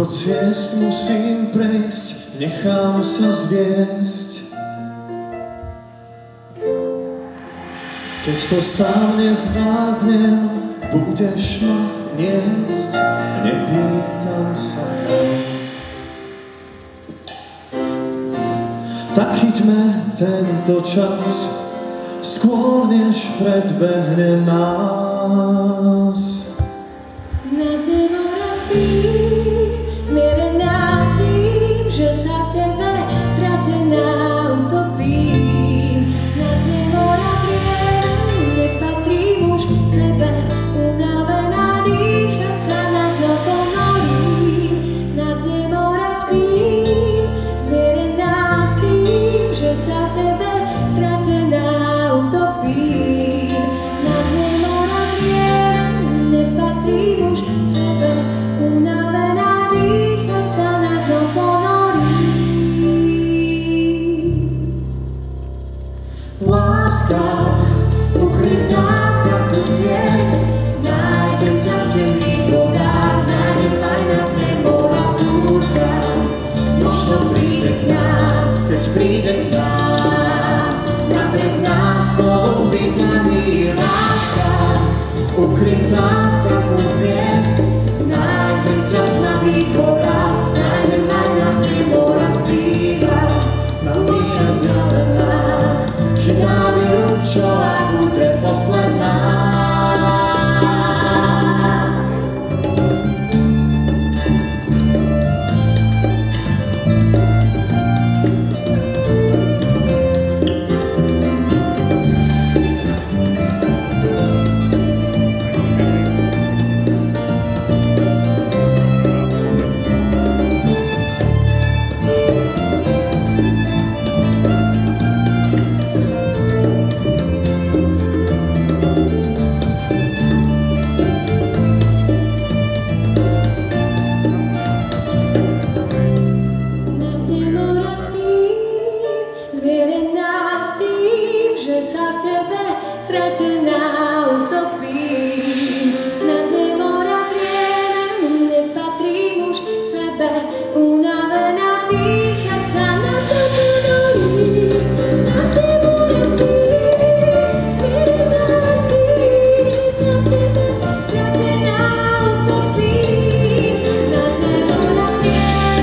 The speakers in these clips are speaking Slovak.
Koľko ciest musím prejsť, nechám sa zviesť. Keď to sám nezvládnem, budeš ma niesť, nepýtam sa. Tak chyťme tento čas, skôr než predbehne nás. Nad demora spím, zmierená s tým, že sa v tebe stratená utopím. Nad demora priem, nepatrím už sebe, unavená dýchať sa na dno ponorím. Nad demora spím, zmierená s tým, že sa v tebe stratená utopím. Nad demora priem, nepatrím už sebe, unavená dýchať sa na dno ponorím. Láska ukrytá v prachu ciest, nájdem ťa v temných vodách, nájdem aj na dne mora búrka. Možno príde k nám, keď príde k nám, na breh nás spolu vyplaví. Láska ukrytá v prachu hviezd, nájdem ťa v tmavých horách, nájdem aj na dne mora chvíľa, má míra vzdialená. Chytám ju, čo ak bude posledná. Sa v tebe stratená utopím. Na dne mora priem, nepatrím už sebe, unavená dýchať sa na dno ponorím. Na dne mora spím, zmierená s tým, že sa v tebe stratená utopím. Na dne mora priem,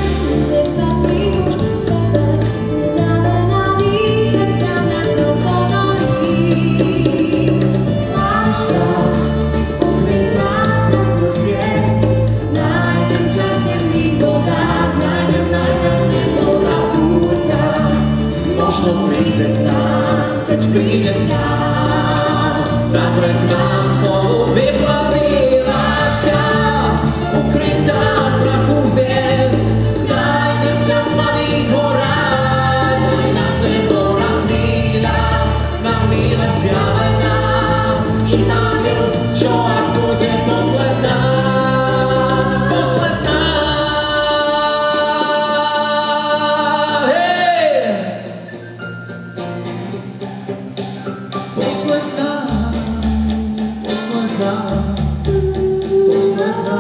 nepatrím už sebe, unavená dýchať sa na dno ponorím. Ukrytá v prachu ciest, nájdem ťa v temných vodách, nájdem aj na dne mora búrka. Možno príde k nám, keď príde k nám, na breh nás spolu vyplaví. Láska ukrytá v prachu hviezd, nájdem ťa v tmavých horách, aj na dne mora chvíľa, na míle vzdialená. Chytám ju, čo ak bude posledná, posledná. Hej! Posledná, posledná, posledná.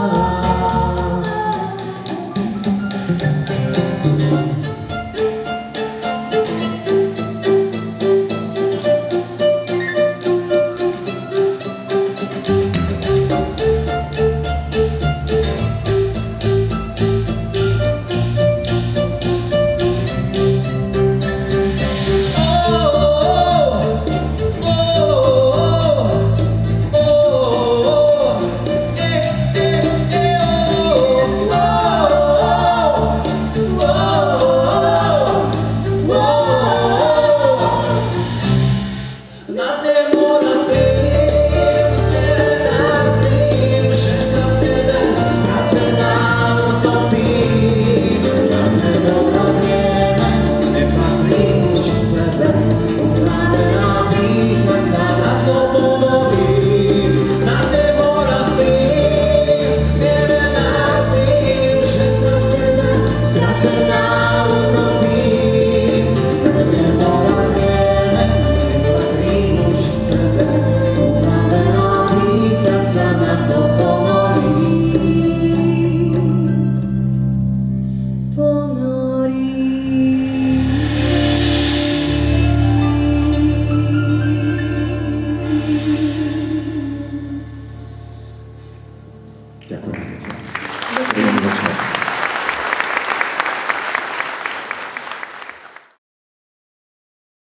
Tonight